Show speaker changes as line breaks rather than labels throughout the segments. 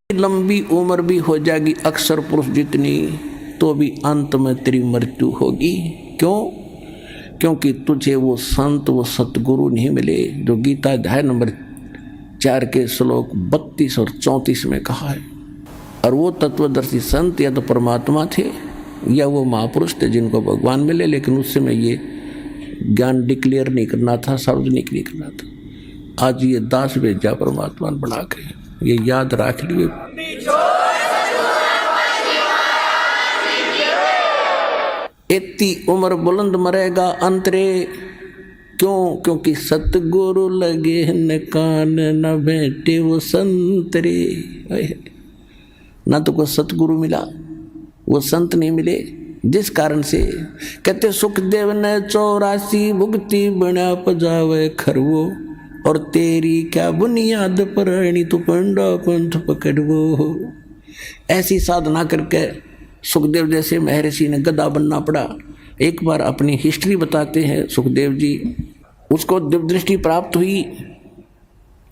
लंबी उम्र भी हो जाएगी अक्सर पुरुष जितनी, तो भी अंत में तेरी मृत्यु होगी। क्यों? क्योंकि तुझे वो संत, वो सतगुरु नहीं मिले जो गीता अध्याय नंबर 4 के श्लोक 32 और 34 में कहा है। और वो तत्वदर्शी संत या तो परमात्मा थे या वो महापुरुष थे जिनको भगवान मिले, लेकिन उस समय ये ज्ञान डिक्लेयर नहीं करना था, सार्वजनिक नहीं करना था। आज ये दास भेजा परमात्मा बना के, ये याद रख लिए। इतनी उम्र बुलंद मरेगा अंतरे। क्यों? क्योंकि सतगुरु लगे न कान, न बैठे वो संतरे। ना तो कोई सतगुरु मिला, वो संत नहीं मिले, जिस कारण से कहते सुखदेव ने 84 भुगती बना पजावे खरवो, और तेरी क्या बुनियाद पर तू पंडा पंथ पकड़वो। ऐसी साधना करके सुखदेव जैसे महर्षि ने गधा बनना पड़ा। एक बार अपनी हिस्ट्री बताते हैं सुखदेव जी। उसको दिव्य दृष्टि प्राप्त हुई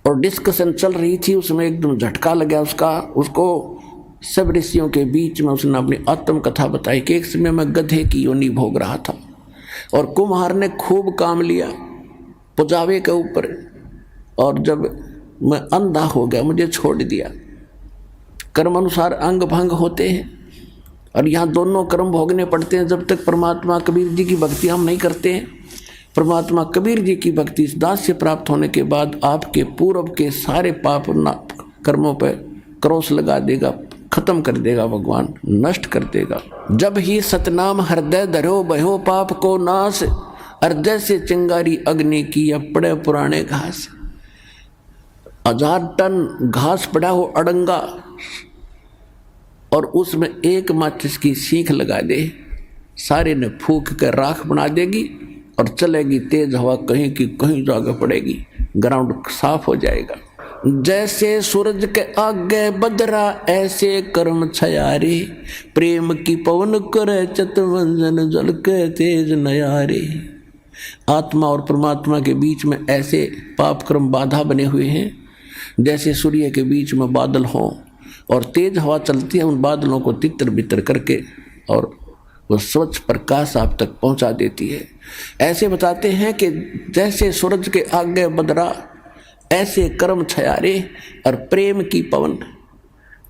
और डिस्कशन चल रही थी, उसमें एकदम झटका लगा उसको सब ऋषियों के बीच में उसने अपनी आत्म कथा बताई कि एक समय मैं गधे की योनि भोग रहा था और कुम्हार ने खूब काम लिया पुजावे के ऊपर, और जब मैं अंधा हो गया मुझे छोड़ दिया। कर्म अनुसार अंग भंग होते हैं और यहाँ दोनों कर्म भोगने पड़ते हैं। जब तक परमात्मा कबीर जी की भक्ति हम नहीं करते हैं, परमात्मा कबीर जी की भक्ति इस दास से प्राप्त होने के बाद आपके पूर्व के सारे पाप कर्मों पर क्रॉस लगा देगा, खत्म कर देगा, भगवान नष्ट कर देगा। जब ही सतनाम हृदय धरो भयो पाप को नाश, हृदय से चिंगारी अग्नि की या पड़े पुराने घास। 1000 टन घास पड़ा हो अड़ंगा और उसमें एक माचिस की सीख लगा दे, सारे ने फूंक कर राख बना देगी और चलेगी तेज हवा, कहीं की कहीं जगह पड़ेगी, ग्राउंड साफ हो जाएगा। जैसे सूरज के आगे बदरा ऐसे कर्म छयारे, प्रेम की पवन करे चितवंजन जल के तेज नयारे। आत्मा और परमात्मा के बीच में ऐसे पाप कर्म बाधा बने हुए हैं जैसे सूर्य के बीच में बादल हों और तेज हवा चलती है उन बादलों को तितर बितर करके, और वो स्वच्छ प्रकाश आप तक पहुंचा देती है। ऐसे बताते हैं कि जैसे सूरज के आगे बदरा ऐसे कर्म छयारे, और प्रेम की पवन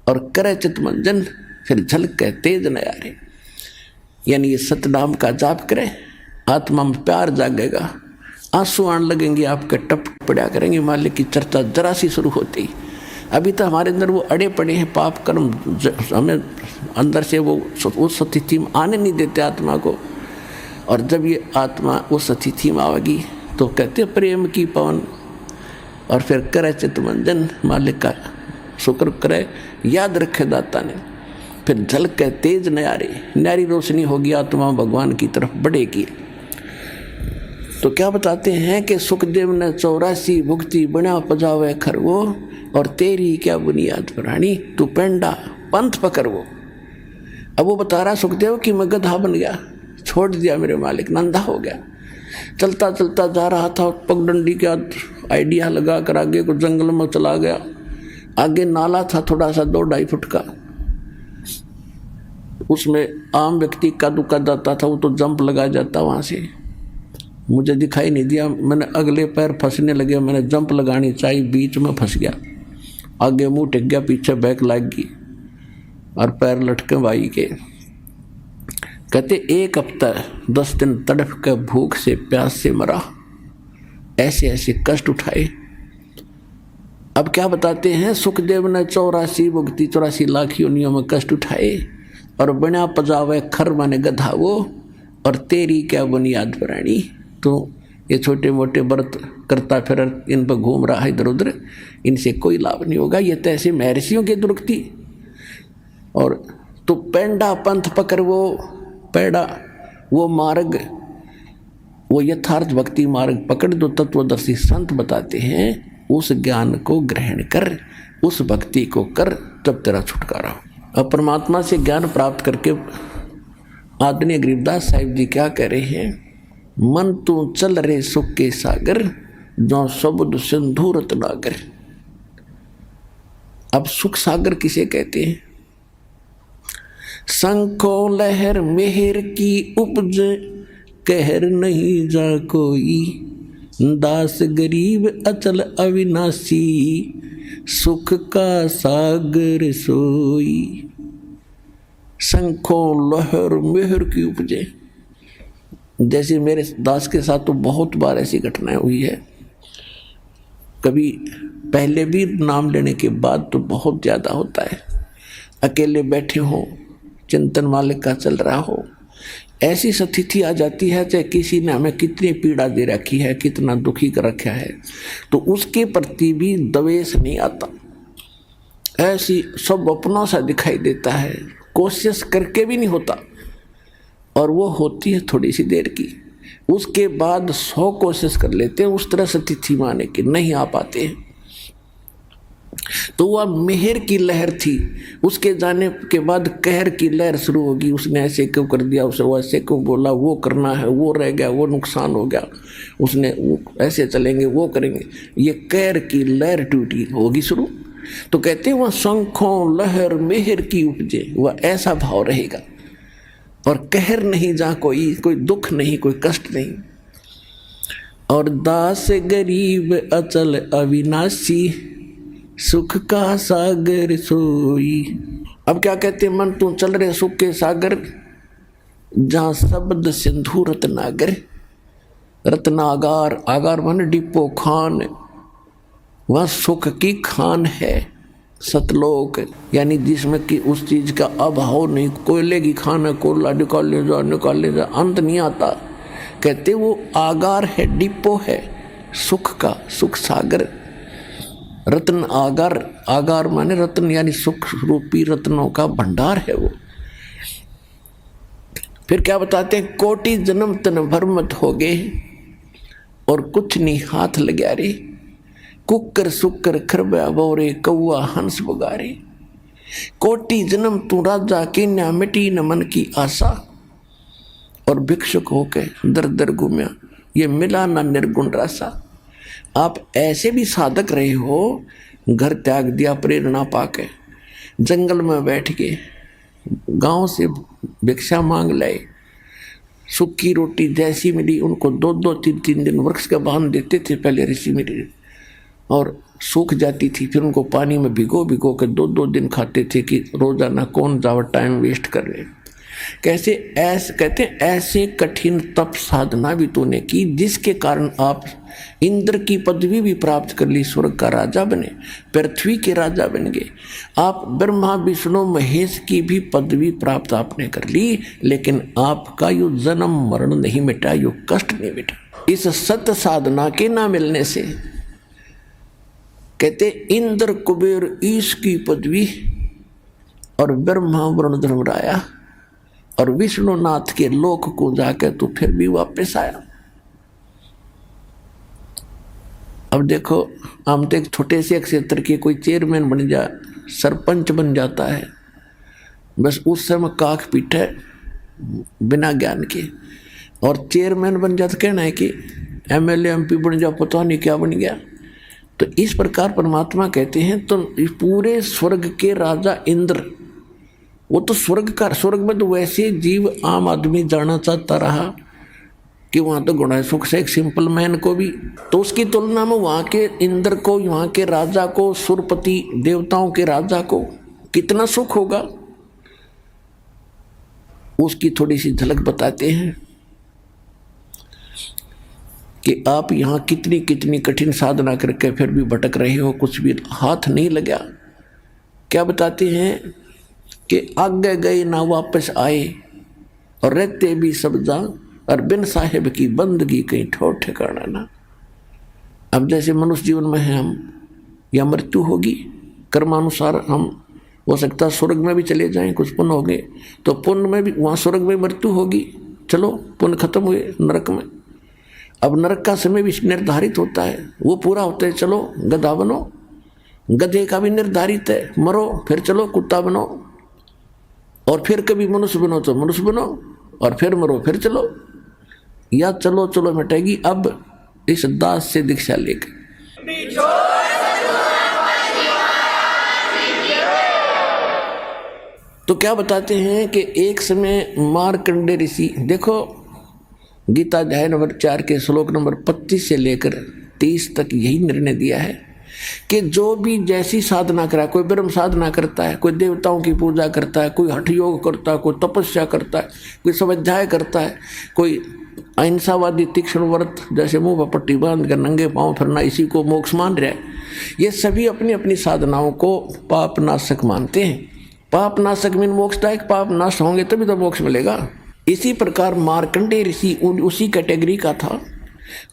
और करे चितमंजन फिर झलके तेज नयारे। यानी ये सतनाम का जाप करे, आत्मा में प्यार जागेगा, आंसू आने लगेंगे आपके, टप पड़ा करेंगे। मालिक की चर्चा जरा सी शुरू होती, अभी तो हमारे अंदर वो अड़े पड़े हैं पाप कर्म, हमें अंदर से वो उस स्थिति में आने नहीं देते आत्मा को। और जब ये आत्मा उस स्थिति में आवेगी तो कहते प्रेम की पवन, और फिर करे चितमंजन, मालिक का शुक्र करे, याद रखे दाता ने, फिर झलके तेज नयारे, न्यारी रोशनी होगी, आत्मा भगवान की तरफ बढ़ेगी। तो क्या बताते हैं कि सुखदेव ने 84 भुगती बना पजावे खरवो, और तेरी क्या बुनियाद प्राणी तू पेंडा पंथ पकड़वो। अब वो बता रहा सुखदेव कि मैं गधा बन गया, छोड़ दिया मेरे मालिक, नंदा हो गया, चलता चलता जा रहा था, पगडंडी का आइडिया लगा कर आगे को जंगल में चला गया। आगे नाला था थोड़ा सा 2-2.5 फुट का, उसमें आम व्यक्ति का दुका जाता था, वो तो जंप लगा जाता वहाँ से। मुझे दिखाई नहीं दिया, मैंने अगले पैर फंसने लगे, मैंने जंप लगानी चाहिए, बीच में फंस गया, आगे मुंह टिक गया, पीछे बैक लग गई और पैर लटके भाई के। कहते 1 हफ्ता 10 दिन तड़प के भूख से प्यास से मरा, ऐसे ऐसे कष्ट उठाए। अब क्या बताते हैं सुखदेव ने 84 भुगती 84 लाख योनियों में कष्ट उठाए, और बिना पजावे खर माने गधा वो, और तेरी क्या बुनियाद प्राणी। तो ये छोटे मोटे व्रत करता फिर इन पर घूम रहा है इधर उधर, इनसे कोई लाभ नहीं होगा। ये तो ऐसे महर्षियों की दुर्गति। और तो पेंडा पंथ पकड़, वो पेड़ा वो मार्ग, वो यथार्थ भक्ति मार्ग पकड़ दो। तत्वदर्शी संत बताते हैं उस ज्ञान को ग्रहण कर, उस भक्ति को कर, तब तेरा छुटकारा हो। अब परमात्मा से ज्ञान प्राप्त करके आदरणीय गरीबदास साहिब जी क्या कह रहे हैं, मन तू चल रे सुख के सागर, जो शब्द सिंधु रत्नाकर। अब सुख सागर किसे कहते हैं? शंखो लहर मेहर की उपज, कहर नहीं जा कोई, दास गरीब अचल अविनाशी, सुख का सागर सोई। शंखो लहर मेहर की उपजे, जैसे मेरे दास के साथ तो बहुत बार ऐसी घटनाएं हुई है। कभी पहले भी नाम लेने के बाद तो बहुत ज़्यादा होता है। अकेले बैठे हो, चिंतन मालिक का चल रहा हो, ऐसी स्थिति आ जाती है चाहे किसी ने हमें कितनी पीड़ा दे रखी है, कितना दुखी कर रखा है, तो उसके प्रति भी द्वेष नहीं आता। ऐसी सब अपनों सा दिखाई देता है, कोशिश करके भी नहीं होता, और वो होती है थोड़ी सी देर की। उसके बाद 100 कोशिश कर लेते हैं उस तरह से तिथि माने की, नहीं आ पाते हैं। तो वह मेहर की लहर थी, उसके जाने के बाद कहर की लहर शुरू होगी। उसने ऐसे क्यों कर दिया, उसे वो ऐसे क्यों बोला, वो करना है, वो रह गया, वो नुकसान हो गया, उसने वो ऐसे चलेंगे, वो करेंगे, ये कहर की लहर टूटी होगी शुरू। तो कहते हैं वह शंखों लहर मेहर की उपजे, वह ऐसा भाव रहेगा। और कहर नहीं जहाँ कोई दुख नहीं, कोई कष्ट नहीं। और दास गरीब अचल अविनाशी, सुख का सागर सोई। अब क्या कहते हैं? मन तू चल रहे सुख के सागर, जहाँ शब्द सिंधु रत्नागर। रत्नागार, आगार मन डिपो खान, वहाँ सुख की खान है। सतलोक यानी जिसमें कि उस चीज का अभाव नहीं। कोयले की खान है, कोयला निकाल ले जा, अंत नहीं आता। कहते वो आगार है, डिपो है सुख का, सुख सागर। रत्न आगार, आगार माने रत्न यानी सुख रूपी रत्नों का भंडार है वो। फिर क्या बताते हैं? कोटि जन्म तन भर मत हो गए, और कुछ नहीं हाथ लग्या रे। कुकर सुकर खरबा बोरे, कौआ हंस बगारे। कोटि जन्म तू राजा की न मिटी न मन की आशा, और भिक्षुक होके दर दर घूमया, ये मिला ना निर्गुण रासा। आप ऐसे भी साधक रहे हो, घर त्याग दिया प्रेरणा पाके, जंगल में बैठ के गांव से भिक्षा मांग लाए, सूखी रोटी जैसी मिली उनको 2-2, 3-3 दिन वृक्ष का बांध देते थे पहले ऋषि मुनि, और सूख जाती थी, फिर उनको पानी में भिगो भिगो के 2-2 दिन खाते थे कि रोजाना कौन जावा टाइम वेस्ट कर रहे। कैसे ऐसे कहते हैं, ऐसे कठिन तप साधना भी तूने की जिसके कारण आप इंद्र की पदवी भी प्राप्त कर ली, स्वर्ग का राजा बने, पृथ्वी के राजा बन गए। आप ब्रह्मा विष्णु महेश की भी पदवी प्राप्त आपने कर ली, लेकिन आपका यो जन्म मरण नहीं मिटा, यो कष्ट नहीं मिटा इस सत्य साधना के ना मिलने से। कहते इंद्र कुबेर ईश की पदवी, और ब्रह्मा वरुण धर्मराया और विष्णुनाथ के लोक को जाकर तो फिर भी वापस आया। अब देखो, हम तो एक छोटे से क्षेत्र के कोई चेयरमैन बन जा, सरपंच बन जाता है, बस उस समय काख पीटे बिना ज्ञान के, और चेयरमैन बन जाता कहना है कि एमएलए एमपी बन जा, पता नहीं क्या बन गया। तो इस प्रकार परमात्मा कहते हैं, तो पूरे स्वर्ग के राजा इंद्र, वो तो स्वर्ग में तो वैसे जीव आम आदमी जाना चाहता रहा कि वहाँ तो गुण है सुख से, एक सिंपल मैन को भी। तो उसकी तुलना में वहाँ के इंद्र को, वहाँ के राजा को, सुरपति देवताओं के राजा को कितना सुख होगा, उसकी थोड़ी सी झलक बताते हैं कि आप यहाँ कितनी कितनी कठिन साधना करके फिर भी भटक रहे हो, कुछ भी हाथ नहीं लगा। क्या बताते हैं कि आगे गए ना वापस आए, और रहते भी सब जा, और बिन साहिब की बंदगी कहीं ठोर ठिकाना ना। अब जैसे मनुष्य जीवन में है हम, या मृत्यु होगी, कर्मानुसार हम हो सकता है स्वर्ग में भी चले जाएं, कुछ पुण्य हो गए तो पुण्य में भी, वहाँ स्वर्ग में मृत्यु होगी, चलो पुण्य खत्म हुए, नरक में। अब नरक का समय भी निर्धारित होता है, वो पूरा होता है, चलो गधा बनो, गधे का भी निर्धारित है, मरो फिर चलो कुत्ता बनो, और फिर कभी मनुष्य बनो तो मनुष्य बनो, और फिर मरो फिर चलो, या चलो चलो मिटेगी। अब इस दास से दीक्षा लेकर तो क्या बताते हैं कि एक समय मार्कंडे ऋषि, देखो गीता अध्याय नंबर 4 के श्लोक नंबर 25 से लेकर 30 तक यही निर्णय दिया है कि जो भी जैसी साधना करा, कोई ब्रह्म साधना करता है, कोई देवताओं की पूजा करता है, कोई हठ योग करता है, कोई तपस्या करता है, कोई स्वाध्याय करता है, कोई अहिंसावादी तीक्ष्ण व्रत जैसे मुंह पर पट्टी बांध कर नंगे पांव फिरना, इसी को मोक्ष मान रहा है। ये सभी अपनी अपनी साधनाओं को पाप नाशक मानते हैं। पाप नाशक मीन मोक्षदायक, पाप नाश होंगे तभी तो मोक्ष मिलेगा। इसी प्रकार मार्कंडेय ऋषि उसी कैटेगरी का था।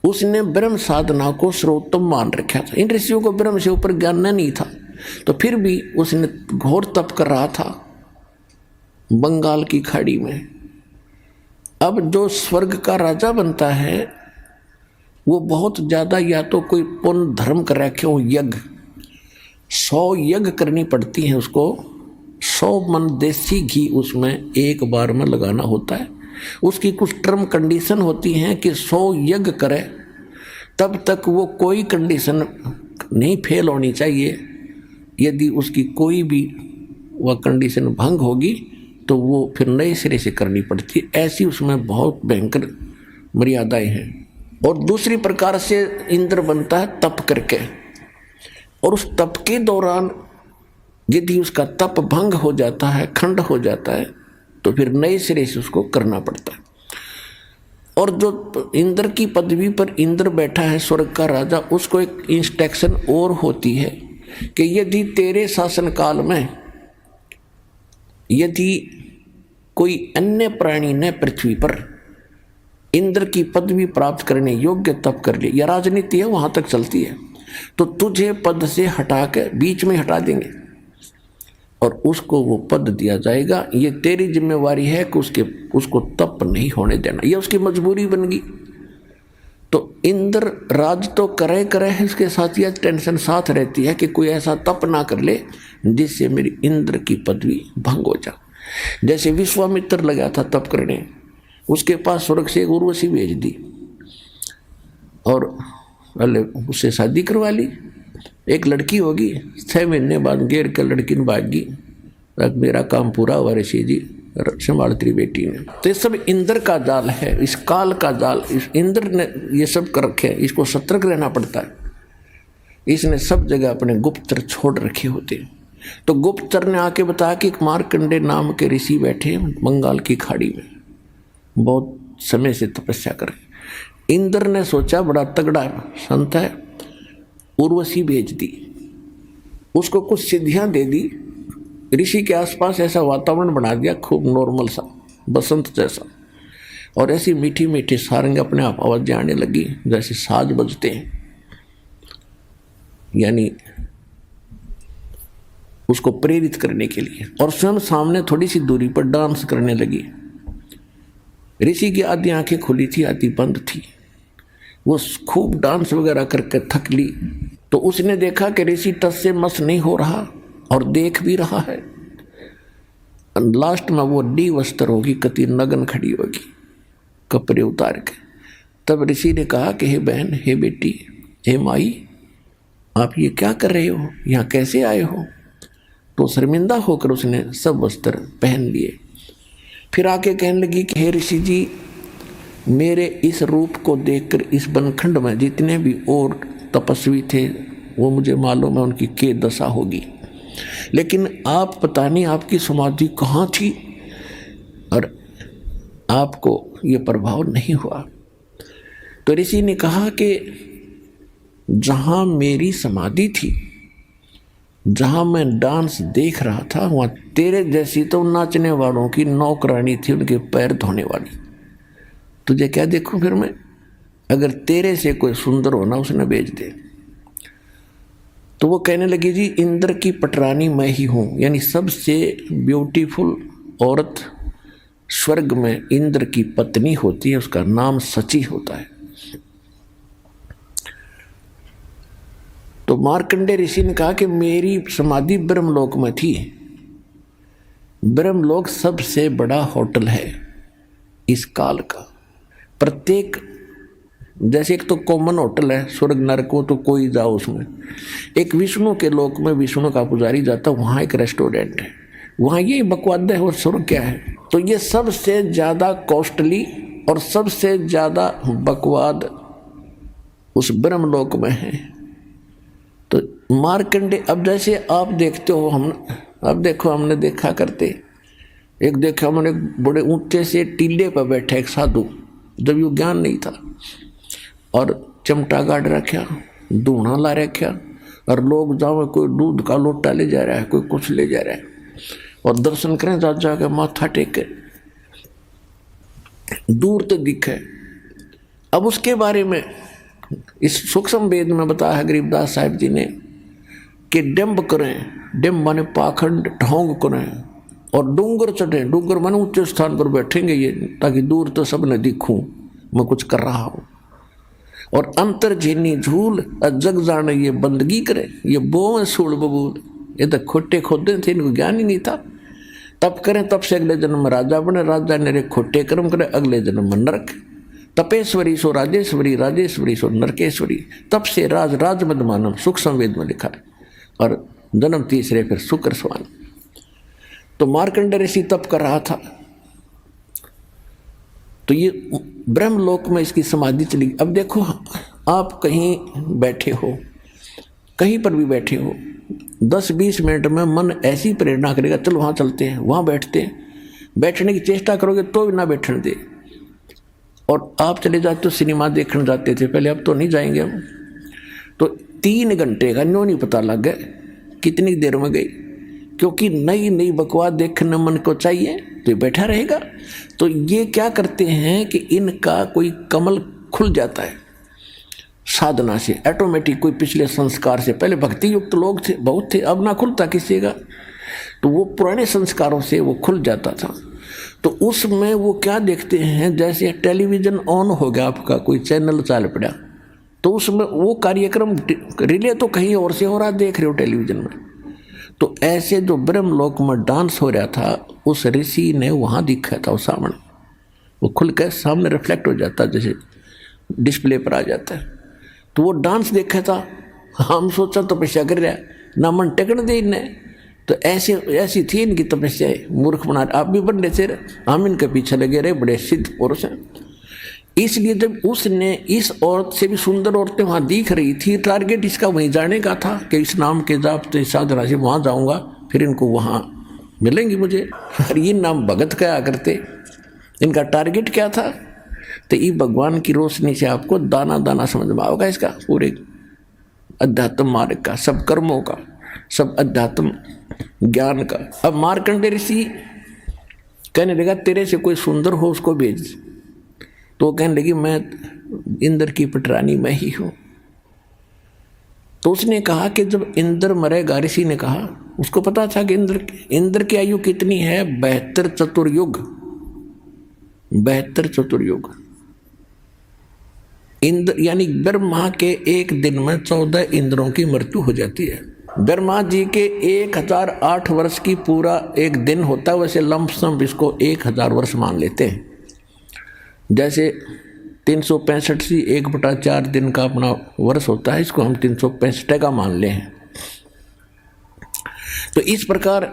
उसने ब्रह्म साधना को सर्वोत्तम मान रखा था। इन ऋषियों को ब्रह्म से ऊपर ज्ञान नहीं था, तो फिर भी उसने घोर तप कर रहा था बंगाल की खाड़ी में। अब जो स्वर्ग का राजा बनता है वो बहुत ज़्यादा या तो कोई पुण्य धर्म कर रखे हो, यज्ञ 100 यज्ञ करनी पड़ती हैं उसको, 100 मन देसी घी उसमें एक बार में लगाना होता है। उसकी कुछ टर्म कंडीशन होती हैं कि 100 यज्ञ करे तब तक वो कोई कंडीशन नहीं फेल होनी चाहिए। यदि उसकी कोई भी वह कंडीशन भंग होगी तो वो फिर नए सिरे से करनी पड़ती है। ऐसी उसमें बहुत भयंकर मर्यादाएं हैं। और दूसरी प्रकार से इंद्र बनता है तप करके, और उस तप के दौरान यदि उसका तप भंग हो जाता है, खंड हो जाता है, तो फिर नए सिरे से उसको करना पड़ता है। और जो इंद्र की पदवी पर इंद्र बैठा है, स्वर्ग का राजा, उसको एक इंस्ट्रक्शन और होती है कि यदि तेरे शासन काल में यदि कोई अन्य प्राणी ने पृथ्वी पर इंद्र की पदवी प्राप्त करने योग्य तप कर ले, या राजनीति है वहां तक चलती है, तो तुझे पद से हटा के बीच में हटा देंगे और उसको वो पद दिया जाएगा। ये तेरी जिम्मेवारी है कि उसको तप नहीं होने देना। ये उसकी मजबूरी बन गई। तो इंद्र राज तो करे है, इसके साथ यह टेंशन साथ रहती है कि कोई ऐसा तप ना कर ले जिससे मेरी इंद्र की पदवी भंग हो जाए। जैसे विश्वामित्र लगा था तप करने, उसके पास स्वर्ग से एक उर्वशी भेज दी और पहले उससे शादी करवा ली। एक लड़की होगी, 6 महीने बाद घेर के लड़की ने भागी, तक मेरा काम पूरा हुआ ऋषि जी, संभाल तेरी बेटी ने। तो ये सब इंद्र का जाल है, इस काल का जाल। इस इंद्र ने ये सब कर रखे है, इसको सतर्क रहना पड़ता है। इसने सब जगह अपने गुप्तचर छोड़ रखे होते हैं। तो गुप्तचर ने आके बताया कि एक मार्कंडे नाम के ऋषि बैठे बंगाल की खाड़ी में, बहुत समय से तपस्या कर। इंद्र ने सोचा बड़ा तगड़ा संत है, उर्वशी भेज दी, उसको कुछ सिद्धियां दे दी, ऋषि के आसपास ऐसा वातावरण बना दिया खूब नॉर्मल सा, बसंत जैसा, और ऐसी मीठी मीठी सारंग अपने आप आवाजें आने लगी जैसे साज बजते हैं, यानी उसको प्रेरित करने के लिए। और स्वयं सामने थोड़ी सी दूरी पर डांस करने लगी। ऋषि की आधी आंखें खुली थी, आधी बंद थी। वो खूब डांस वगैरह करके थक ली, तो उसने देखा कि ऋषि टस से मस नहीं हो रहा और देख भी रहा है। लास्ट में वो डी वस्त्र होगी, कति नगन खड़ी होगी कपड़े उतार के। तब ऋषि ने कहा कि हे बहन, हे बेटी, हे माई, आप ये क्या कर रहे हो, यहाँ कैसे आए हो? तो शर्मिंदा होकर उसने सब वस्त्र पहन लिए। फिर आके कहने लगी कि हे ऋषि जी, मेरे इस रूप को देखकर इस बनखंड में जितने भी और तपस्वी थे वो मुझे मालूम है उनकी क्या दशा होगी, लेकिन आप पता नहीं आपकी समाधि कहाँ थी और आपको ये प्रभाव नहीं हुआ। तो ऋषि ने कहा कि जहाँ मेरी समाधि थी, जहाँ मैं डांस देख रहा था, वहाँ तेरे जैसी तो नाचने वालों की नौकरानी थी, उनके पैर धोने वाली। तुझे क्या देखूं फिर मैं? अगर तेरे से कोई सुंदर होना उसने भेज दे। तो वो कहने लगी जी, इंद्र की पटरानी मैं ही हूँ, यानी सबसे ब्यूटीफुल औरत स्वर्ग में इंद्र की पत्नी होती है, उसका नाम सची होता है। तो मार्कंडे ऋषि ने कहा कि मेरी समाधि ब्रह्मलोक में थी। ब्रह्मलोक सबसे बड़ा होटल है इस काल का। प्रत्येक, जैसे एक तो कॉमन होटल है स्वर्ग नरक को, तो कोई जाओ उसमें। एक विष्णु के लोक में विष्णु का पुजारी जाता, वहाँ एक रेस्टोरेंट है, वहाँ ये बकवाद है और स्वर्ग क्या है। तो ये सबसे ज़्यादा कॉस्टली और सबसे ज़्यादा बकवाद उस ब्रह्मलोक में है। तो मार्कंडे, अब जैसे आप देखते हो, अब देखो हमने देखा करते, एक देखा हमने बड़े ऊंचे से टीले पर बैठे एक साधु, जब यू ज्ञान नहीं था, और चमटा गाड़ रखा, धूना ला रखा, और लोग जाओ कोई दूध का लोटा ले जा रहा है, कोई कुछ ले जा रहा है, और दर्शन करें जा जाकर माथा टेके, दूर तक दिखे। अब उसके बारे में इस सूक्ष्म वेद में बताया है गरीबदास साहिब जी ने कि डिम्ब करें, डिम्ब माने पाखंड ढोंग करें, और डूंगर चढ़े, डूंगर माने ऊंचे स्थान पर बैठेंगे ये, ताकि दूर तो सब न दिखूं मैं कुछ कर रहा हूं, और अंतर झीनी झूल जग जाने ये बंदगी करे, ये बोए सूल बबूल, ये तो खोटे खोदे थे, इनको ज्ञान ही नहीं था। तप करें, तप से अगले जन्म में राजा बने, राजा ने खोटे कर्म करे, अगले जन्म में नरक। तपेश्वरी सो राजेश्वरी, राजेश्वरी सो नरकेश्वरी, तप से राज, राज मद मानव, सूक्ष्म वेद में लिखा है। और जन्म तीसरे फिर शुक्र स्वान। तो मार्कंडेय ऋषि तप कर रहा था, तो ये ब्रह्मलोक में इसकी समाधि चली। अब देखो, आप कहीं बैठे हो, कहीं पर भी बैठे हो, 10-20 मिनट में मन ऐसी प्रेरणा करेगा, चलो वहाँ चलते हैं, वहाँ बैठते हैं। बैठने की चेष्टा करोगे तो भी ना बैठने दे, और आप चले जाते तो सिनेमा देखने जाते थे पहले, अब तो नहीं जाएंगे हम। तो 3 घंटे का न्यों नहीं पता लग गया कितनी देर में गई, क्योंकि नई नई बकवास देखने मन को चाहिए, तो ये बैठा रहेगा। तो ये क्या करते हैं कि इनका कोई कमल खुल जाता है साधना से, ऑटोमेटिक, कोई पिछले संस्कार से। पहले भक्ति युक्त लोग थे, बहुत थे, अब ना खुलता किसी का, तो वो पुराने संस्कारों से वो खुल जाता था। तो उसमें वो क्या देखते हैं, जैसे टेलीविज़न ऑन हो गया आपका, कोई चैनल चाल पड़ा, तो उसमें वो कार्यक्रम रिले तो कहीं और से हो रहा, देख रहे हो टेलीविज़न में। तो ऐसे जो ब्रह्मलोक में डांस हो रहा था, उस ऋषि ने वहाँ दिखा था, वो सामने, वो खुल कर सामने रिफ्लेक्ट हो जाता, जैसे डिस्प्ले पर आ जाता है। तो वो डांस देखा था, हम सोचा तपस्या कर रहा है, ना मन टेकन दे इन्हें। तो ऐसी थी इनकी तपस्या, मूर्ख बना। आप भी बन रहे थे, हम इनके पीछे लगे रहे, बड़े सिद्ध पुरुष हैं। इसलिए जब उसने इस औरत से भी सुंदर औरतें वहाँ दिख रही थी, टारगेट इसका वहीं जाने का था कि इस नाम के जाप तो साधना से वहाँ जाऊँगा, फिर इनको वहाँ मिलेंगी मुझे। और ये नाम भगत क्या करते, इनका टारगेट क्या था। तो ये भगवान की रोशनी से आपको दाना दाना समझ में आओगा इसका, पूरे अध्यात्म मार्ग का, सब कर्मों का, सब अध्यात्म ज्ञान का। अब मार्कंडेय ऋषि कहने लगा तेरे से कोई सुंदर हो उसको भेज। तो कहने लगी मैं इंद्र की पटरानी मैं ही हूँ। तो उसने कहा कि जब इंद्र मरेगा, ऋषि ने कहा, उसको पता था कि इंद्र की आयु कितनी है, 72 चतुर्युग, 72 चतुर्युग। इंद्र यानी ब्रह्मा के एक दिन में 14 इंद्रों की मृत्यु हो जाती है। ब्रह्मा जी के 1008 वर्ष की पूरा एक दिन होता है, वैसे लमसम इसको 1000 वर्ष मान लेते हैं। जैसे 365 सी 1/4 दिन का अपना वर्ष होता है, इसको हम 365 का मान ले हैं। तो इस प्रकार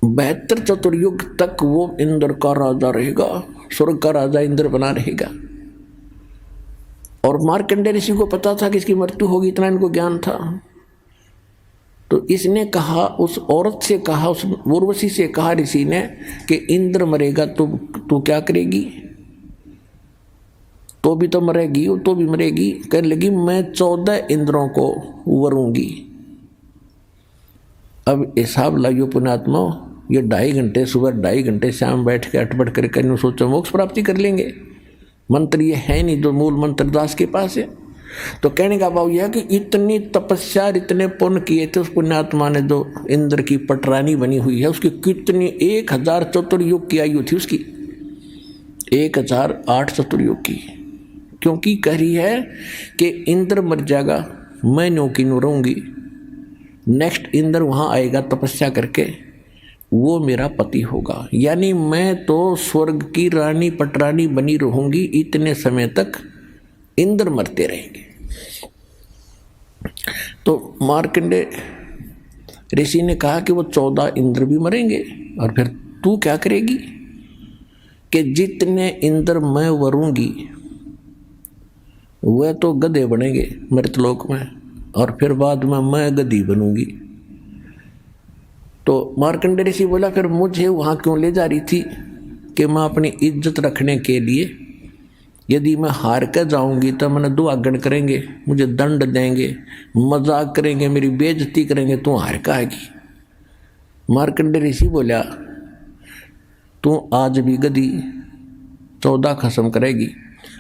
72 चतुर्युग तक वो इंद्र का राजा रहेगा, स्वर्ग का राजा इंद्र बना रहेगा। और मार्कंडेय ऋषि को पता था कि इसकी मृत्यु होगी, इतना इनको ज्ञान था। तो इसने कहा, उस औरत से कहा, उस उर्वशी से कहा ऋषि ने कि इंद्र मरेगा तो तू क्या करेगी, तो भी तो मरेगी, तो भी मरेगी। कहने लगी मैं 14 इंद्रों को वरूंगी। अब हिसाब लाइयो पुण्यात्मा, ये 2.5 घंटे सुबह, 2.5 घंटे शाम बैठ के अटपट करके सोचो मोक्ष प्राप्ति कर लेंगे। मंत्र ये है नहीं जो मूल मंत्र दास के पास है। तो कहने का भाव यह है कि इतनी तपस्या, इतने पुण्य किए थे उस पुण्यात्मा ने, जो इंद्र की पटरानी बनी हुई है, उसकी कितनी 1000 चतुर्युग की आयु थी उसकी, 1008 चतुर्युग की। क्योंकि कह रही है कि इंद्र मर जाएगा, मैं न्यों की न्यों रहूँगी, नेक्स्ट इंद्र वहाँ आएगा तपस्या करके, वो मेरा पति होगा। यानी मैं तो स्वर्ग की रानी पटरानी बनी रहूँगी, इतने समय तक इंद्र मरते रहेंगे। तो मार्कंडेय ऋषि ने कहा कि वो 14 इंद्र भी मरेंगे, और फिर तू क्या करेगी कि जितने इंद्र मैं वरूंगी वह तो गधे बनेंगे मृतलोक में, और फिर बाद में मैं गधी बनूंगी। तो मार्कंडेय ऋषि बोला फिर मुझे वहाँ क्यों ले जा रही थी कि मैं अपनी इज्जत रखने के लिए, यदि मैं हार कर जाऊंगी तो मैंने दुआगन करेंगे, मुझे दंड देंगे, मजाक करेंगे, मेरी बेइज्जती करेंगे, तू हार का आएगी। मार्कंडेय ऋषि बोला तू आज भी गधी 14 खत्म करेगी,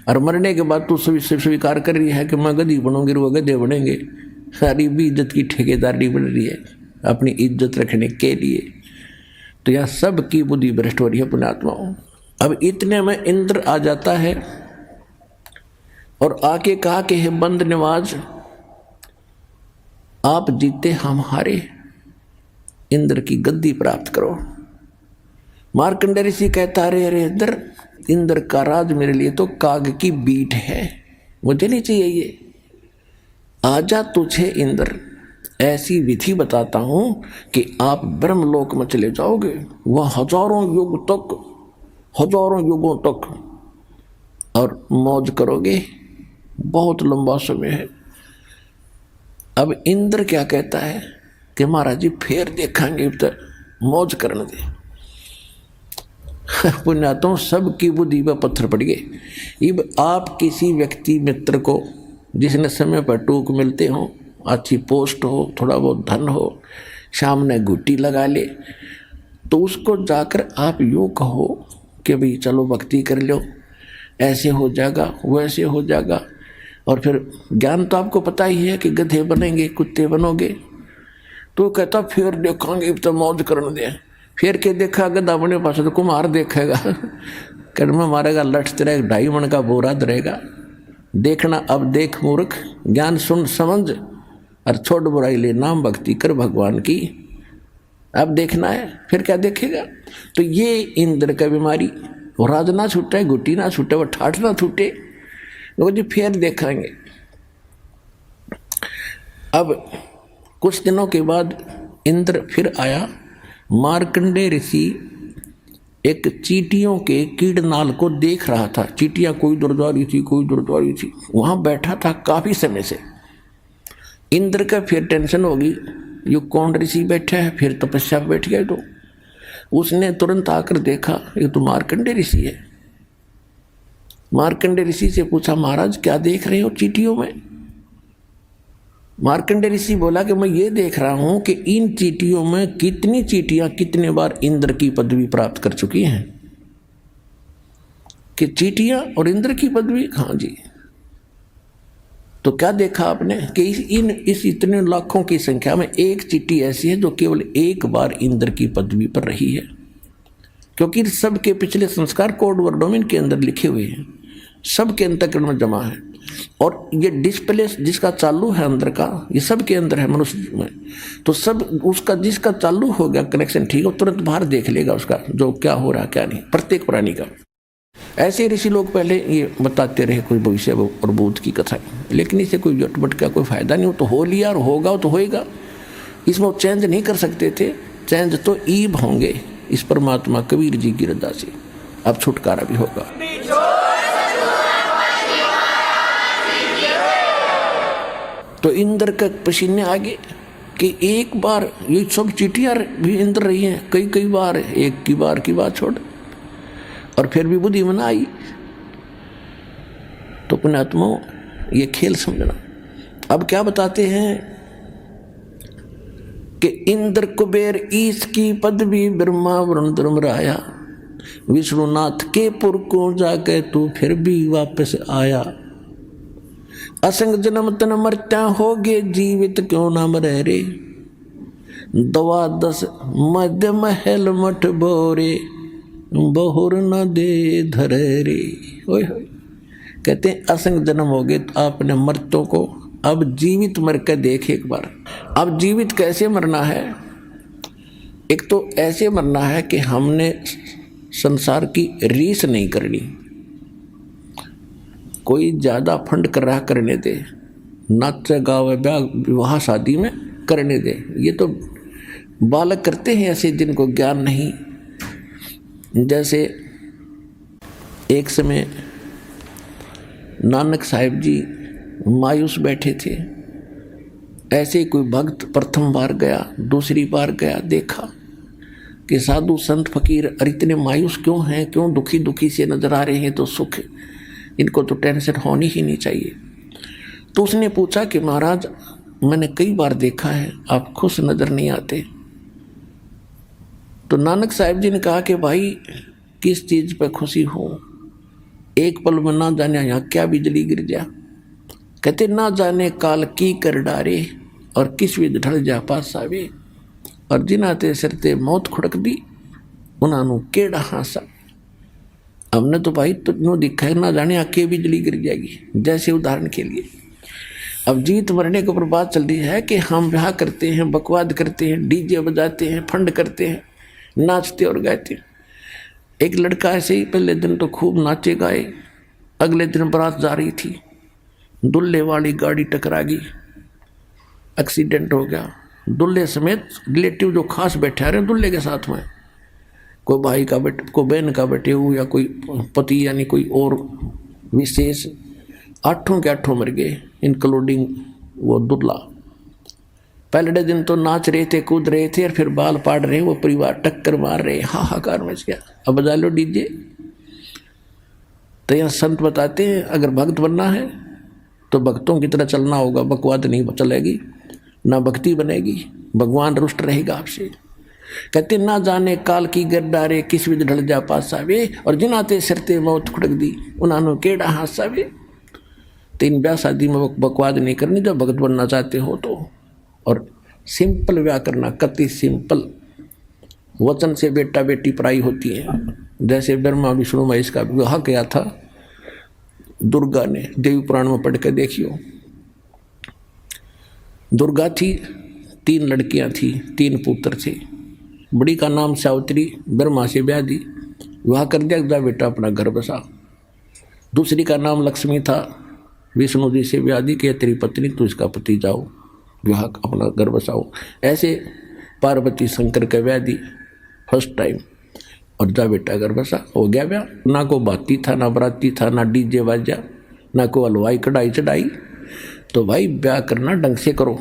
और मरने के बाद तू स्वीकार कर रही है कि मैं गधी बनूंगी, वो गधे बनेंगे। सारी भी इज्जत की ठेकेदारी बन रही है अपनी इज्जत रखने के लिए। तो यह सब की बुद्धि भ्रष्ट हो रही है पुण्यात्माओं। अब इतने में इंद्र आ जाता है और आके कहा कि हे बंद नवाज, आप जीते हम हारे, इंद्र की गद्दी प्राप्त करो। मार्कंडेय ऋषि कहता अरे इंद्र का राज मेरे लिए तो काग की बीट है, मुझे नहीं चाहिए ये। आजा तुझे इंद्र ऐसी विधि बताता हूं कि आप ब्रह्मलोक में चले जाओगे, वह हजारों युगों तक और मौज करोगे, बहुत लंबा समय है। अब इंद्र क्या कहता है कि महाराज जी फिर देखेंगे, तो मौज करने दे। पुण्यात्माओं सबकी बुद्धि पर पत्थर पड़ गए। अब आप किसी व्यक्ति मित्र को जिसने समय पर टूक मिलते हो, अच्छी पोस्ट हो, थोड़ा बहुत धन हो, सामने गुट्टी लगा ले, तो उसको जाकर आप यूँ कहो कि भाई चलो भक्ति कर लो, ऐसे हो जाएगा वैसे हो जाएगा, और फिर ज्ञान तो आपको पता ही है कि गधे बनेंगे कुत्ते बनोगे। तो कहता फिर देखेंगे तो मौज करने दे। फिर के देखा गधा बने पास तो कुम्हार देखेगा, कर्म मारेगा, लठ तेरा 2.5 मन का बोरा धरेगा। देखना अब देख मूर्ख, ज्ञान सुन समझ और छोड़ बुराई ले, नाम भक्ति कर भगवान की। अब देखना है, फिर क्या देखेगा। तो ये इंद्र का बीमारी, वो राज ना छूटे, गुटी ना छूटे, वो ठाठ ना छूटे, वो जी फिर देखेंगे। अब कुछ दिनों के बाद इंद्र फिर आया। मार्कंडेय ऋषि एक चींटियों के कीड़नाल को देख रहा था। चींटियां कोई दूर जा रही थी, कोई दूर जा रही थी, वहां बैठा था काफी समय से। इंद्र का फिर टेंशन होगी, ये कौन ऋषि बैठा है, फिर तपस्या पर बैठ गया। तो उसने तुरंत आकर देखा ये तो मार्कंडेय ऋषि है। मार्कंडेय ऋषि से पूछा महाराज क्या देख रहे हो चींटियों में। मार्कंडेय ऋषि बोला कि मैं ये देख रहा हूं कि इन चींटियों में कितनी चींटियां कितने बार इंद्र की पदवी प्राप्त कर चुकी हैं। कि चींटियां और इंद्र की पदवी, हाँ जी। तो क्या देखा आपने कि इस इतने लाखों की संख्या में एक चींटी ऐसी है जो केवल एक बार इंद्र की पदवी पर रही है। क्योंकि सबके पिछले संस्कार कोड वर्डों में इनके अंदर लिखे हुए हैं, सबके अंतःकरण में जमा है। और ये डिस्प्ले जिसका चालू है अंदर का, ये सबके अंदर है मनुष्य में। तो सब उसका जिसका चालू हो गया कनेक्शन ठीक है, तुरंत बाहर देख लेगा उसका जो क्या हो रहा है क्या नहीं, प्रत्येक प्राणी का। ऐसे ऋषि लोग पहले ये बताते रहे कोई भविष्य और भूत की कथा, लेकिन इसे कोई जटपट का कोई फायदा नहीं। हो तो हो लिया और होगा तो होएगा, इसमें वो चेंज नहीं कर सकते थे। चेंज तो ईब होंगे इस परमात्मा कबीर जी की रजा से। अब छुटकारा भी होगा। तो इंद्र का पसीने आगे कि एक बार ये सब चींटियां भी इंद्र रही हैं, कई बार, एक की बार की बात छोड़, और फिर भी बुद्धि में आई। तो पुण्यात्माओं ये खेल समझना। अब क्या बताते हैं कि इंद्र कुबेर ईश की पदवी ब्रह्मा वरुण धर्मराया, विष्णुनाथ के पुर को जाके तू फिर भी वापस आया। असंग जन्म तन मरत्या हो गे, जीवित क्यों ना मरे रे। 12 मध्य महल मठ बोरे, बहुर न दे धरे रे। ओए होए, कहते हैं असंग जन्म हो गए तो आपने मर्तों को अब जीवित मर कर देख एक बार। अब जीवित कैसे मरना है। एक तो ऐसे मरना है कि हमने संसार की रीस नहीं करनी, कोई ज़्यादा फंड कर रहा करने दे, नाच गावे विवाह शादी में करने दे। ये तो बालक करते हैं ऐसे जिनको ज्ञान नहीं। जैसे एक समय नानक साहिब जी मायूस बैठे थे, ऐसे कोई भक्त प्रथम बार गया, दूसरी बार गया, देखा कि साधु संत फकीर और इतने मायूस क्यों हैं, क्यों दुखी दुखी से नजर आ रहे हैं, तो सुख, इनको तो टेंशन होनी ही नहीं चाहिए। तो उसने पूछा कि महाराज मैंने कई बार देखा है आप खुश नजर नहीं आते। तो नानक साहिब जी ने कहा कि भाई किस चीज़ पर खुशी हो, एक पल में ना जाने यहाँ क्या बिजली गिर जा। कहते ना जाने काल की कर डारे और किस विध ढल जा पास आवे, और जिन्हां ते सिर ते मौत खुड़क दी उन्होंने केड़ा हासा। हमने तो भाई तो दिखा है ना जाने आके बिजली गिर जाएगी। जैसे उदाहरण के लिए अब जीत मरने के ऊपर बात चल रही है कि हम ब्याह करते हैं, बकवाद करते हैं, डीजे बजाते हैं, फंड करते हैं, नाचते और गाते हैं। एक लड़का ऐसे ही पहले दिन तो खूब नाचे गाए, अगले दिन बारात जा रही थी, दुल्हे वाली गाड़ी टकरा गई, एक्सीडेंट हो गया। दुल्हे समेत रिलेटिव जो खास बैठे आ रहे हैं दुल्हे के साथ में, कोई भाई का बेटे, कोई बहन का बेटे हो, या कोई पति यानी कोई और विशेष, 8 के 8 मर गए इंक्लूडिंग वो दुल्हा। पहले दिन तो नाच रहे थे, कूद रहे थे, और फिर बाल पाड़ रहे, वो परिवार टक्कर मार रहे, हाहाकार मच गया। अब बजा लो डीजे। तो यहाँ संत बताते हैं अगर भक्त बनना है तो भक्तों की तरह चलना होगा, बकवाद नहीं चलेगी, ना भक्ति बनेगी, भगवान रुष्ट रहेगा आपसे। कहते ना जाने काल की गिरडारे किस विध ढल जा पास आवे, और जिनाते सिरते मौत खुड़क दी उन्होंने केड़ा हास आवे। तो इन ब्याह शादी में बकवाद नहीं करनी जब भगत बनना चाहते हो तो। और सिंपल ब्याह करना, कति सिंपल। वचन से बेटा बेटी पराई होती है। जैसे ब्रह्मा विष्णु महेश का विवाह किया था दुर्गा ने, देवी पुराण में पढ़ के देखियो। दुर्गा थी, 3 लड़कियां थी, 3 पुत्र थे। बड़ी का नाम सावित्री, ब्रह्मा से ब्याह दी, विवाह कर दिया, जा बेटा अपना घर बसा। दूसरी का नाम लक्ष्मी था, विष्णु जी से ब्याह दी कि तेरी पत्नी तू इसका पति जाओ, विवाह अपना घर बसाओ। ऐसे पार्वती शंकर का ब्याह दी फर्स्ट टाइम, और जा बेटा घर बसा, हो गया ब्याह। ना को बाती था, ना बराती था, ना डीजे बाजा, ना को हलवाई कढ़ाई चढ़ाई। तो भाई ब्याह करना ढंग से करो,